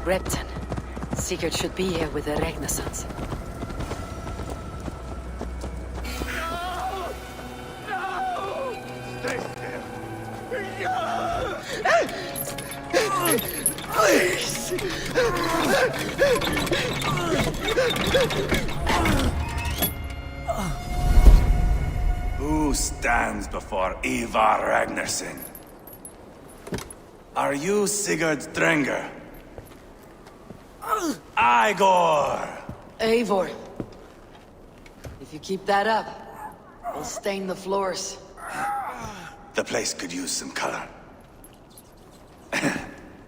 Repton. Sigurd should be here with the Renaissance. Stay still. Who stands before Ivar Ragnarsson? Are you Sigurd Drenger? Igor! Eivor. If you keep that up, we'll stain the floors. The place could use some color.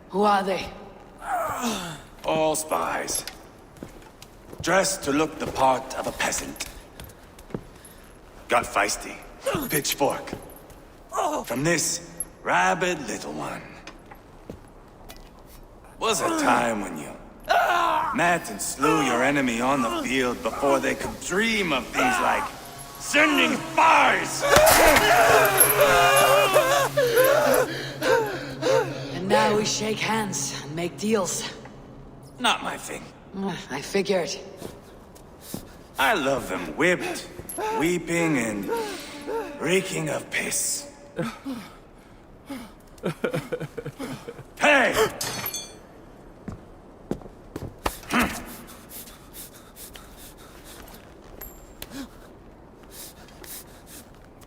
Who are they? All spies. Dressed to look the part of a peasant. Got feisty. Pitchfork. From this rabid little one. Was a time when you met and slew your enemy on the field before they could dream of things like sending spies! And now we shake hands and make deals. Not my thing. I figured. I love them whipped, weeping, and reeking of piss. Hey!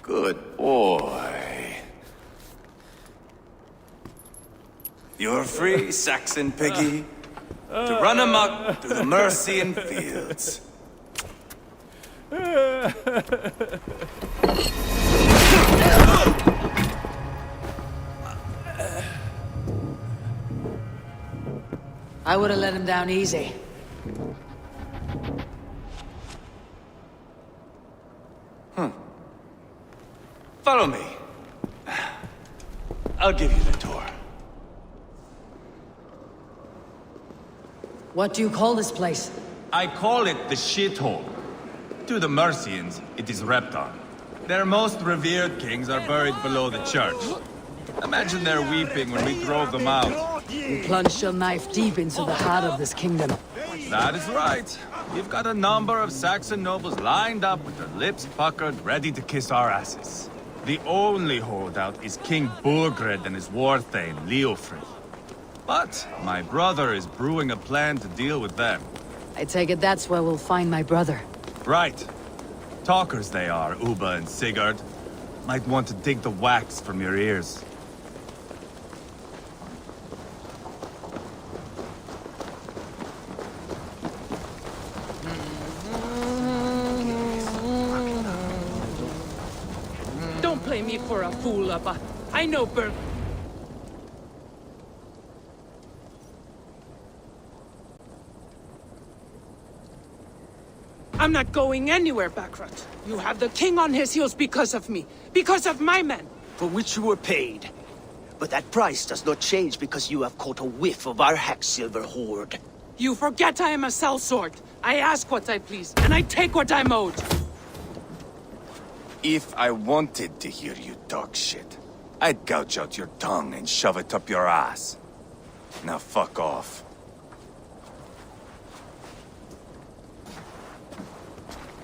Good boy. You're free, Saxon piggy, to run amok through the Mercian fields. I would have let him down easy. Follow me. I'll give you the tour. What do you call this place? I call it the shithole. To the Mercians, it is Repton. Their most revered kings are buried below the church. Imagine their weeping when we drove them out. We plunged your knife deep into the heart of this kingdom. That is right. We've got a number of Saxon nobles lined up with their lips puckered, ready to kiss our asses. The only holdout is King Burgred and his warthane, Leofrid. But my brother is brewing a plan to deal with them. I take it that's where we'll find my brother. Right. Talkers they are, Uba and Sigurd. Might want to dig the wax from your ears. Don't play me for a fool, Abba. I know Berg. I'm not going anywhere, Backrot. You have the king on his heels because of me. Because of my men. For which you were paid. But that price does not change because you have caught a whiff of our Hacksilver hoard. You forget I am a sellsword. I ask what I please, and I take what I'm owed. If I wanted to hear you talk shit, I'd gouge out your tongue and shove it up your ass. Now fuck off.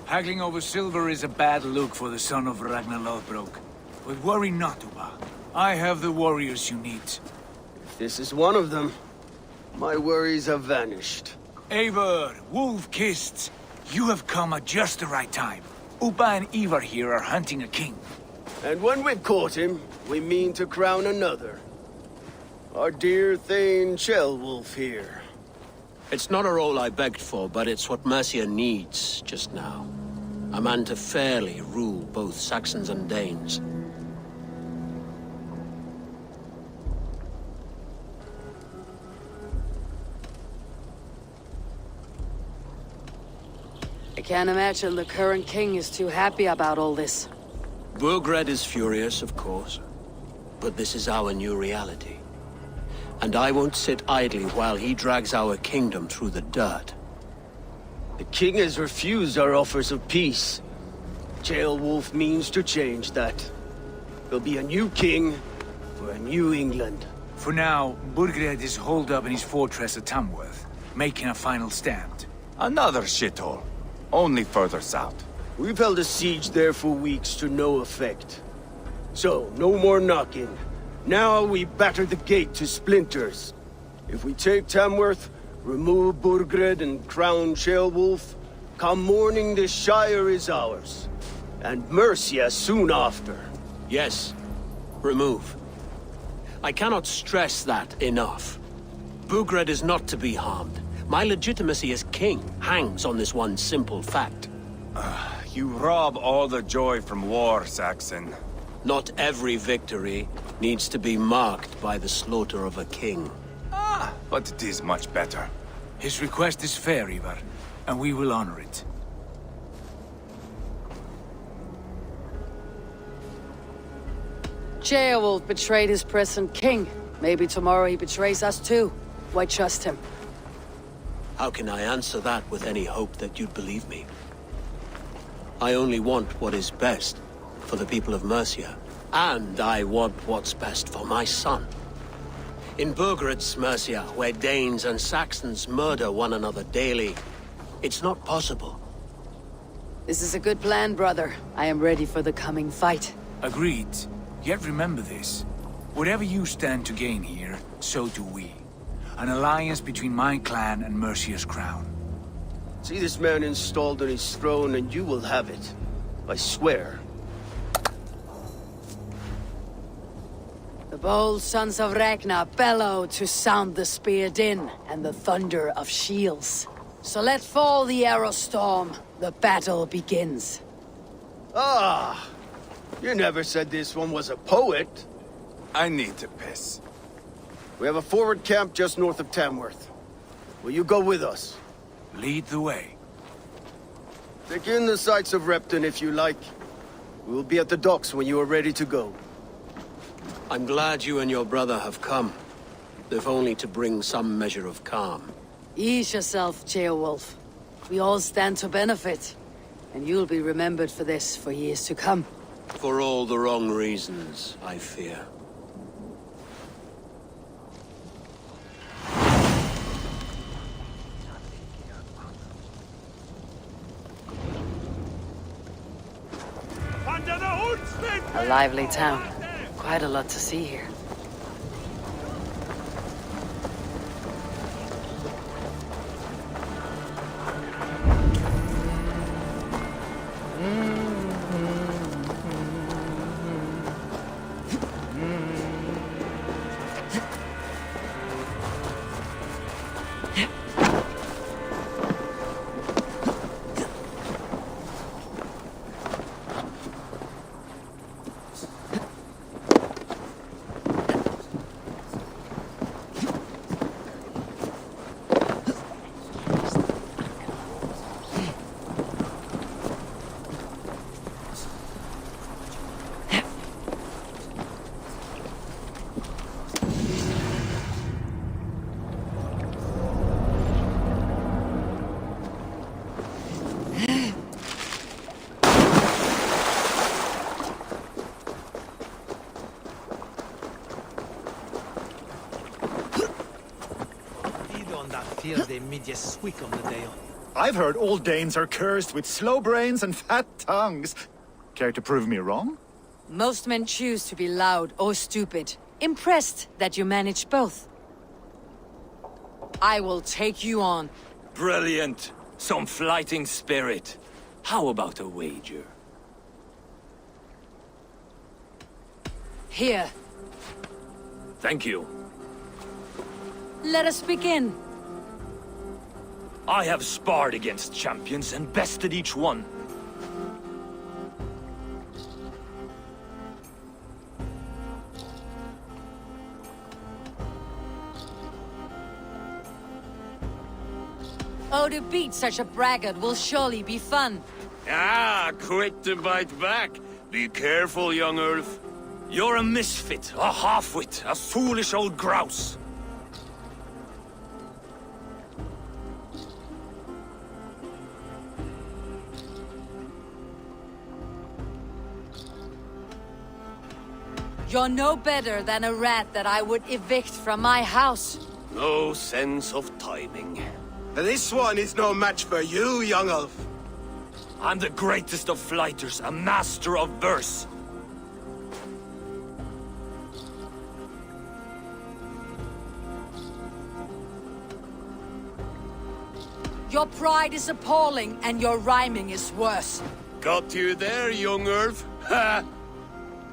Haggling over silver is a bad look for the son of Ragnar Lothbrok. But worry not, Uba. I have the warriors you need. If this is one of them, my worries have vanished. Eivor, Wolf-Kissed, you have come at just the right time. Uba and Ivar here are hunting a king. And when we've caught him, we mean to crown another. Our dear Thane Ceolwulf here. It's not a role I begged for, but it's what Mercia needs just now. A man to fairly rule both Saxons and Danes. I can't imagine the current king is too happy about all this. Burgred is furious, of course. But this is our new reality. And I won't sit idly while he drags our kingdom through the dirt. The king has refused our offers of peace. Ceolwulf means to change that. There'll be a new king for a new England. For now, Burgred is holed up in his fortress at Tamworth, making a final stand. Another shithole. Only further south. We've held a siege there for weeks to no effect. So, no more knocking. Now we batter the gate to splinters. If we take Tamworth, remove Burgred and crown Ceolwulf, come morning the Shire is ours. And Mercia soon after. Yes, remove. I cannot stress that enough. Burgred is not to be harmed. My legitimacy as king hangs on this one simple fact. You rob all the joy from war, Saxon. Not every victory needs to be marked by the slaughter of a king. But it is much better. His request is fair, Ivar, and we will honor it. Ceolwulf betrayed his present king. Maybe tomorrow he betrays us too. Why trust him? How can I answer that with any hope that you'd believe me? I only want what is best for the people of Mercia. And I want what's best for my son. In Burgred's Mercia, where Danes and Saxons murder one another daily, it's not possible. This is a good plan, brother. I am ready for the coming fight. Agreed. Yet remember this. Whatever you stand to gain here, so do we. An alliance between my clan and Mercia's crown. See this man installed on his throne and you will have it. I swear. The bold sons of Ragnar bellow to sound the spear din and the thunder of shields. So let fall the arrow storm. The battle begins. Ah! You never said this one was a poet. I need to piss. We have a forward camp just north of Tamworth. Will you go with us? Lead the way. Take in the sights of Repton if you like. We will be at the docks when you are ready to go. I'm glad you and your brother have come, if only to bring some measure of calm. Ease yourself, Ceolwulf. We all stand to benefit. And you'll be remembered for this for years to come. For all the wrong reasons, I fear. A lively town. Quite a lot to see here. I've heard all Danes are cursed with slow brains and fat tongues. Care to prove me wrong? Most men choose to be loud or stupid. Impressed that you manage both. I will take you on. Brilliant. Some fighting spirit. How about a wager? Here, Thank you. let us begin. I have sparred against champions and bested each one. Oh, to beat such a braggart will surely be fun. Ah, quick to bite back. Be careful, young Earth. You're a misfit, a half-wit, a foolish old grouse. You're no better than a rat that I would evict from my house. No sense of timing. This one is no match for you, young elf. I'm the greatest of flighters, a master of verse. Your pride is appalling, and your rhyming is worse. Got you there, young Earth. Ha!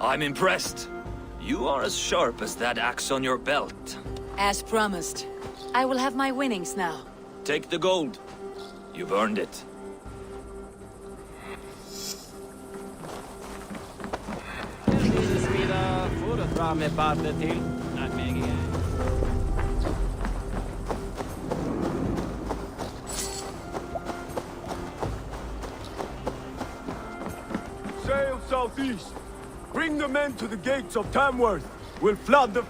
I'm impressed. You are as sharp as that axe on your belt. As promised, I will have my winnings now. Take the gold. You've earned it. Sail southeast. Bring the men to the gates of Tamworth. We'll flood the...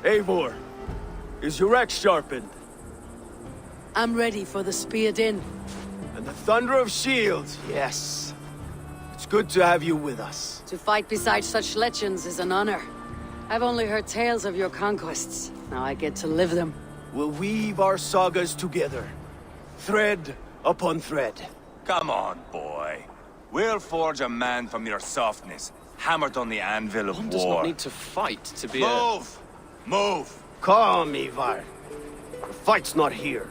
Eivor, is your axe sharpened? I'm ready for the speared in. And the thunder of shields, yes. It's good to have you with us. To fight beside such legends is an honor. I've only heard tales of your conquests. Now I get to live them. We'll weave our sagas together. Thread upon thread. Come on, boy. We'll forge a man from your softness, hammered on the anvil of One war. does not need to fight to be Move! Move! Calm, Ivar. The fight's not here.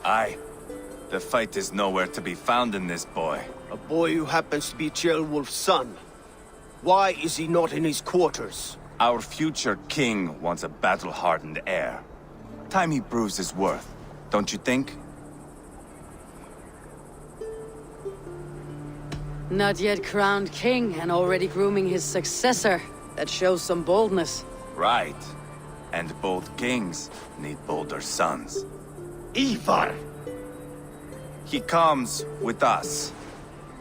Aye. The fight is nowhere to be found in this boy. A boy who happens to be Ceolwulf's son. Why is he not in his quarters? Our future king wants a battle-hardened heir. Time he proves his worth, don't you think? Not yet crowned king and already grooming his successor. That shows some boldness. Right. And bold kings need bolder sons. Ivar! He comes with us.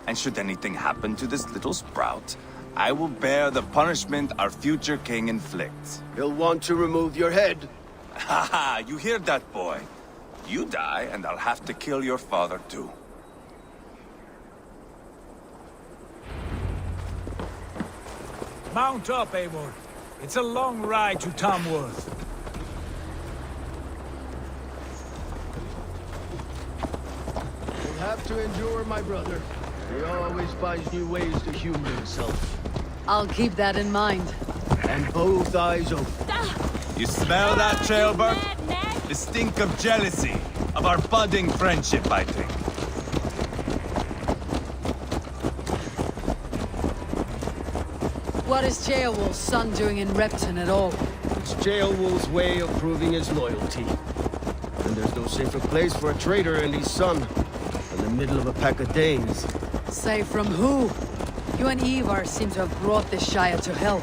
And should anything happen to this little sprout, I will bear the punishment our future king inflicts. He'll want to remove your head. Haha, you hear that, boy? You die, and I'll have to kill your father, too. Mount up, Eivor. It's a long ride to Tamworth. You'll have to endure, my brother. He always finds new ways to humor himself. I'll keep that in mind. And both eyes open. You smell that, Trailbird? The stink of jealousy, of our budding friendship, I think. What is Ceolwulf's son doing in Repton at all? It's Ceolwulf's way of proving his loyalty. And there's no safer place for a traitor and his son in the middle of a pack of Danes. Say from who? You and Ivar seem to have brought this Shire to hell.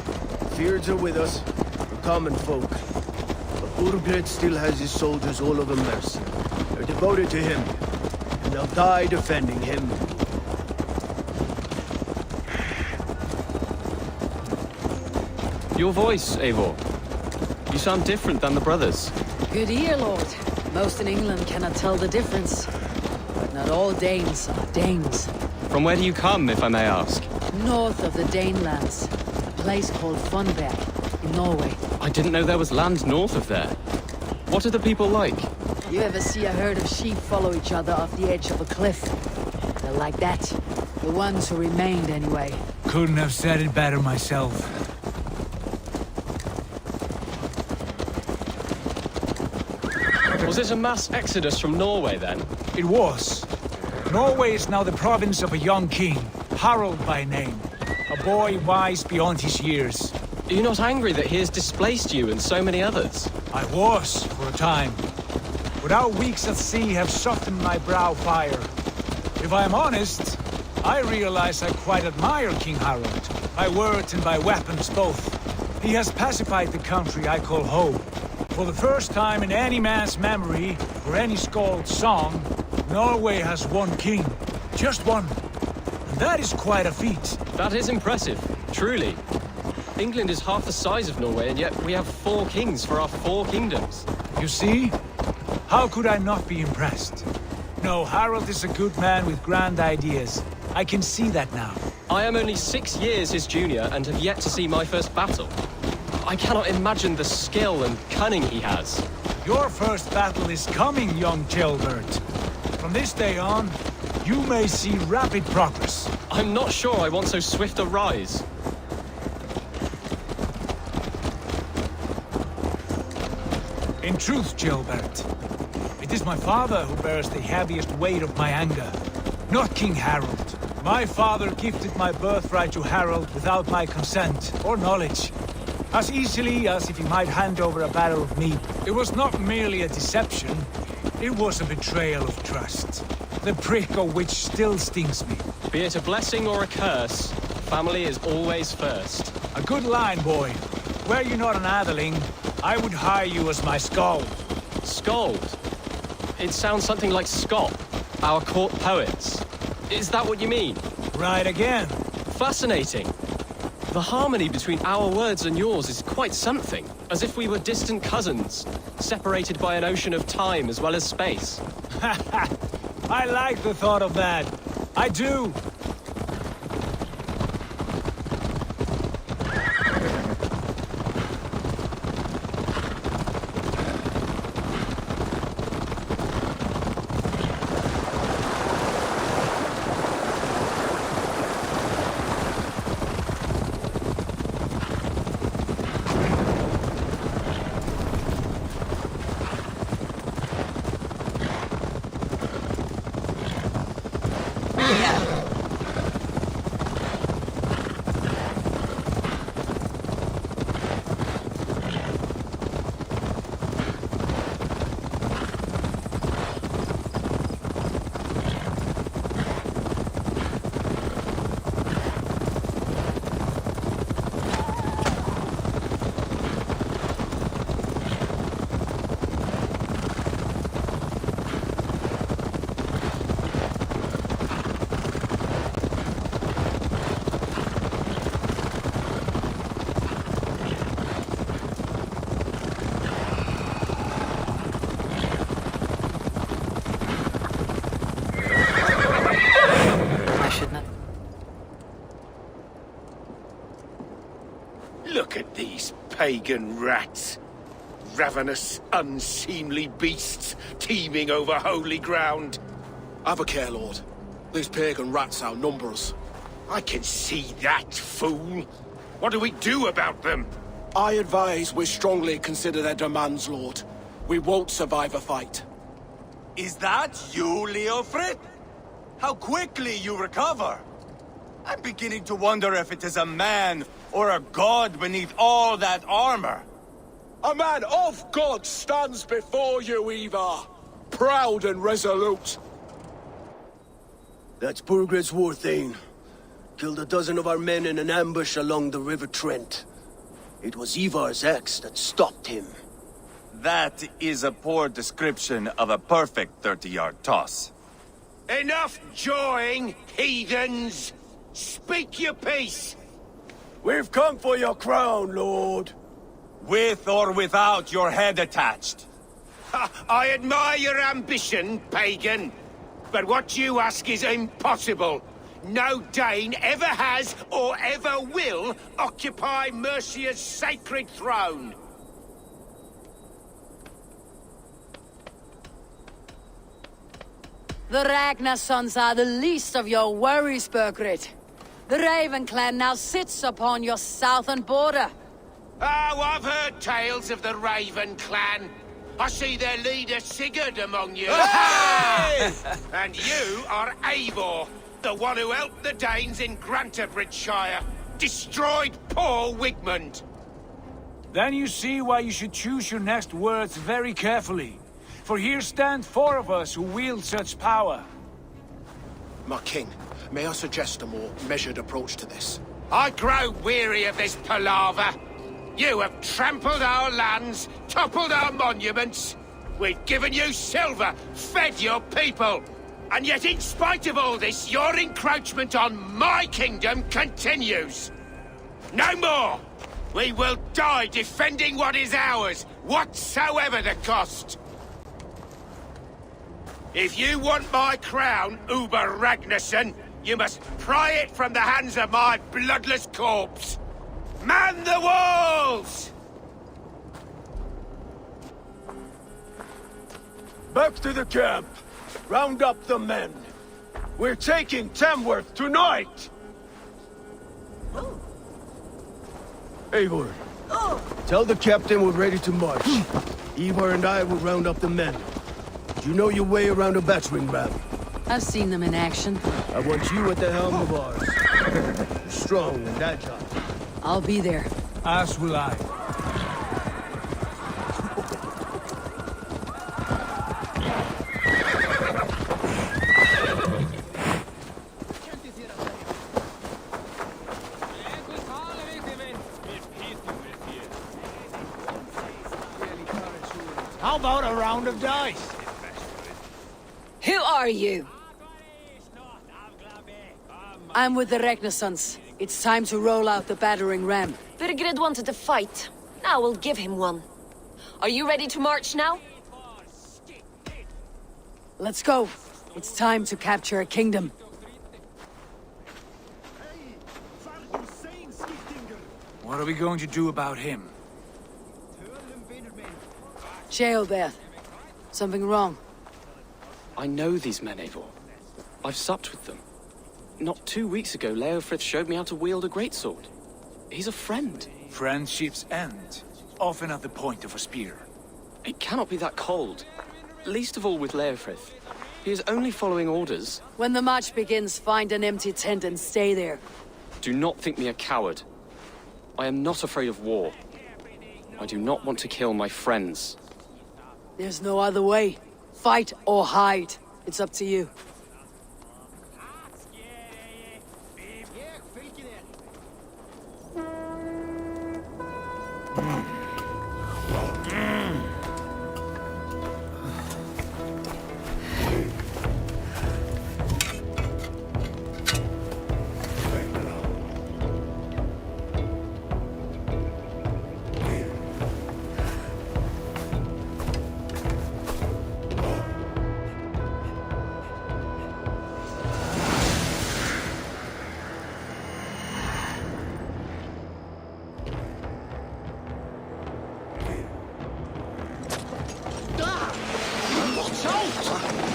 Fears are with us, the common folk. But Urgred still has his soldiers all over Mercia. They're devoted to him, and they'll die defending him. Your voice, Eivor. You sound different than the brothers. Good ear, Lord. Most in England cannot tell the difference. But not all Danes are Danes. From where do you come, if I may ask? North of the Danelands, a place called Funberg, in Norway. I didn't know there was land north of there. What are the people like? You ever see a herd of sheep follow each other off the edge of a cliff? They're like that. The ones who remained, anyway. Couldn't have said it better myself. Was it a mass exodus from Norway, then? It was. Norway is now the province of a young king, Harald by name. A boy wise beyond his years. Are you not angry that he has displaced you and so many others? I was, for a time. But our weeks at sea have softened my brow fire. If I am honest, I realize I quite admire King Harald. By words and by weapons both. He has pacified the country I call home. For the first time in any man's memory, or any skald's song, Norway has one king. Just one. And that is quite a feat. That is impressive, truly. England is half the size of Norway, and yet we have 4 kings for our 4 kingdoms. You see? How could I not be impressed? No, Harald is a good man with grand ideas. I can see that now. I am only 6 years his junior and have yet to see my first battle. I cannot imagine the skill and cunning he has. Your first battle is coming, young Gilbert. From this day on, you may see rapid progress. I'm not sure I want so swift a rise. In truth, Gilbert, it is my father who bears the heaviest weight of my anger, not King Harald. My father gifted my birthright to Harald without my consent or knowledge, as easily as if he might hand over a barrel of meat. It was not merely a deception, it was a betrayal of trust, the prick of which still stings me. Be it a blessing or a curse, family is always first. A good line, boy. Were you not an atheling, I would hire you as my skald. Skald? It sounds something like Scott, our court poets. Is that what you mean? Right again. Fascinating. The harmony between our words and yours is quite something. As if we were distant cousins, separated by an ocean of time as well as space. I like the thought of that. I do. Look at these pagan rats. Ravenous, unseemly beasts teeming over holy ground. Have a care, Lord. These pagan rats outnumber us. I can see that, fool. What do we do about them? I advise we strongly consider their demands, Lord. We won't survive a fight. Is that you, Leofrid? How quickly you recover! I'm beginning to wonder if it is a man or a god beneath all that armor. A man of God stands before you, Ivar. Proud and resolute. That's Burgred's Warthane. Killed a dozen of our men in an ambush along the River Trent. It was Ivar's axe that stopped him. That is a poor description of a perfect 30-yard toss. Enough jawing, heathens! Speak your piece! We've come for your crown, Lord. With or without your head attached. Ha, I admire your ambition, pagan. But what you ask is impossible. No Dane ever has or ever will occupy Mercia's sacred throne. The Ragnar sons are the least of your worries, Burgred. The Raven clan now sits upon your southern border. Oh, I've heard tales of the Raven clan. I see their leader Sigurd among you. And you are Eivor, the one who helped the Danes in Grantabridgeshire. Destroyed poor Wigmund. Then you see why you should choose your next words very carefully. For here stand 4 of us who wield such power. My king, may I suggest a more measured approach to this? I grow weary of this palaver. You have trampled our lands, toppled our monuments. We've given you silver, fed your people. And yet in spite of all this, your encroachment on my kingdom continues. No more! We will die defending what is ours, whatsoever the cost. If you want my crown, Uber Ragnarsson, you must pry it from the hands of my bloodless corpse. Man the walls! Back to the camp. Round up the men. We're taking Tamworth tonight! Eivor, tell the captain we're ready to march. Eivor and I will round up the men. Do you know your way around a battering ram? I've seen them in action. I want you at the helm of ours. You're strong and agile. I'll be there. As will I. How about a round of dice? Who are you? I'm with the Ragnarsons. It's time to roll out the battering ram. Birgrid wanted to fight. Now we'll give him one. Are you ready to march now? Let's go. It's time to capture a kingdom. What are we going to do about him? Sheobath. Something wrong? I know these men, Eivor. I've supped with them. Not 2 weeks ago, Leofrith showed me how to wield a greatsword. He's a friend. Friendships end, often at the point of a spear. It cannot be that cold. Least of all with Leofrith. He is only following orders. When the march begins, find an empty tent and stay there. Do not think me a coward. I am not afraid of war. I do not want to kill my friends. There's no other way. Fight or hide. It's up to you.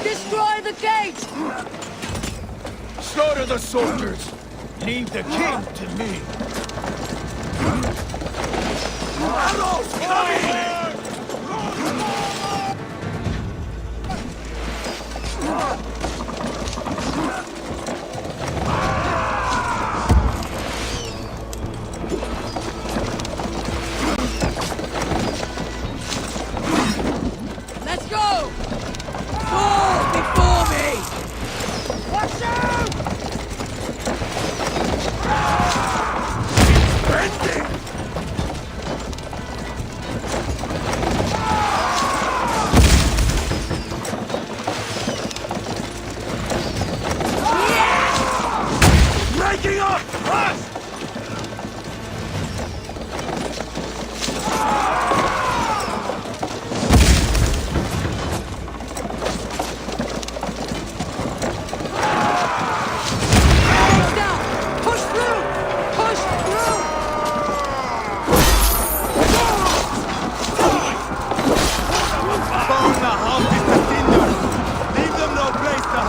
Destroy the gate! Slaughter the soldiers! Leave the king to me! Arrows coming! Let's go! Fall before me! Watch out! Breaking up! Rush! Push through! Push through! Burn the houses to tinder! Leave them no place to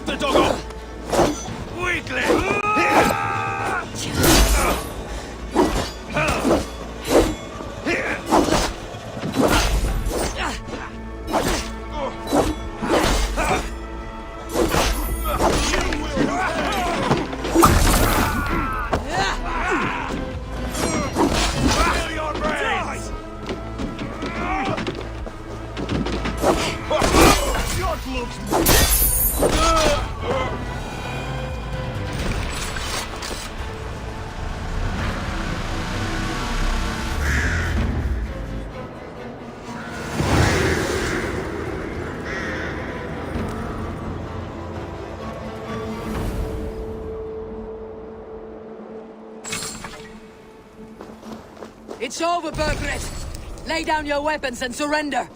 Get the doggo! Weakling! It's over, Burgred! Lay down your weapons and surrender!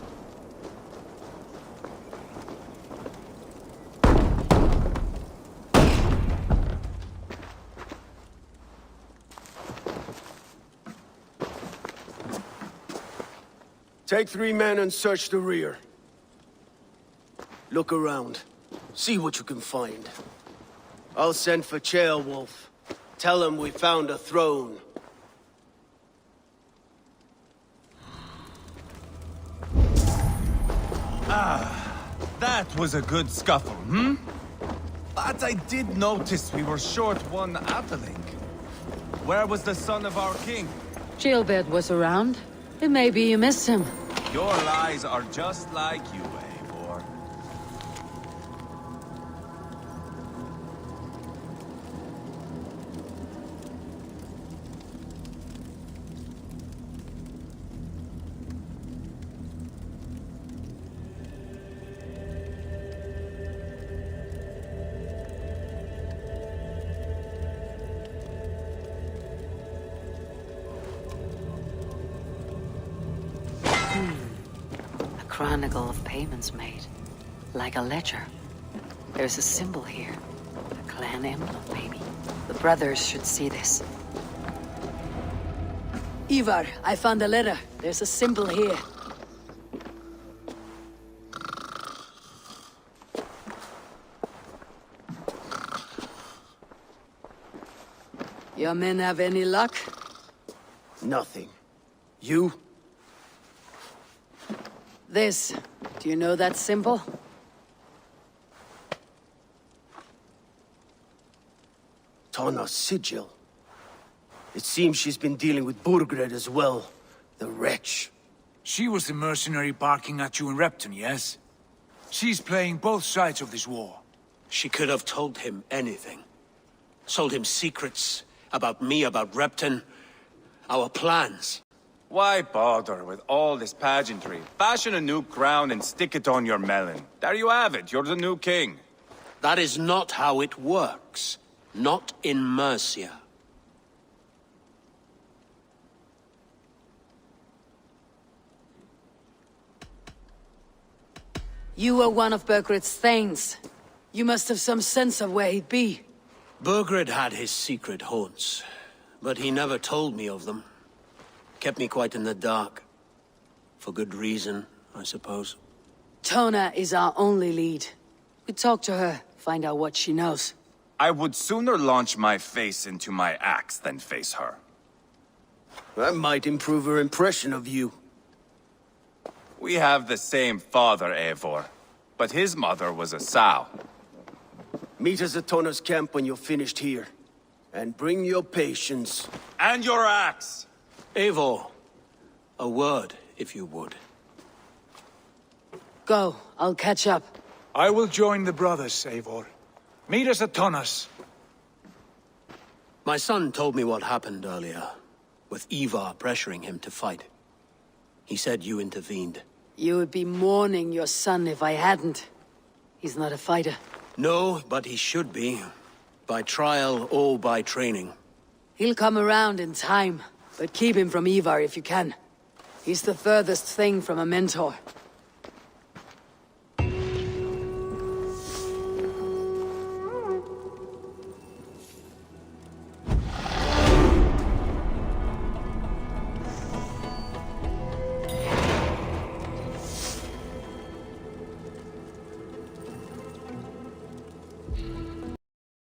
Take 3 men and search the rear. Look around. See what you can find. I'll send for Ceolwulf. Tell him we found a throne. That was a good scuffle, hmm? But I did notice we were short one atheling. Where was the son of our king? Gilbert was around. It may be you missed him. Your lies are just like you, Eivor. Chronicle of payments made. Like a ledger. There's a symbol here. A clan emblem, maybe. The brothers should see this. Ivar, I found a letter. There's a symbol here. Your men have any luck? Nothing. You? This. Do you know that symbol? Tana's sigil. It seems she's been dealing with Burgred as well. The wretch. She was the mercenary barking at you in Repton, yes? She's playing both sides of this war. She could have told him anything. Sold him secrets about me, about Repton, our plans. Why bother with all this pageantry? Fashion a new crown and stick it on your melon. There you have it, you're the new king. That is not how it works. Not in Mercia. You were one of Burgred's thanes. You must have some sense of where he'd be. Burgred had his secret haunts, but he never told me of them. Kept me quite in the dark. For good reason, I suppose. Tona is our only lead. We talk to her, find out what she knows. I would sooner launch my face into my axe than face her. That might improve her impression of you. We have the same father, Eivor, but his mother was a sow. Meet us at Tona's camp when you're finished here. And bring your patience. And your axe! Eivor, a word, if you would. Go, I'll catch up. I will join the brothers, Eivor. Meet us at Tonas. My son told me what happened earlier, with Ivar pressuring him to fight. He said you intervened. You would be mourning your son if I hadn't. He's not a fighter. No, but he should be. By trial or by training. He'll come around in time, but keep him from Ivar if you can. He's the furthest thing from a mentor.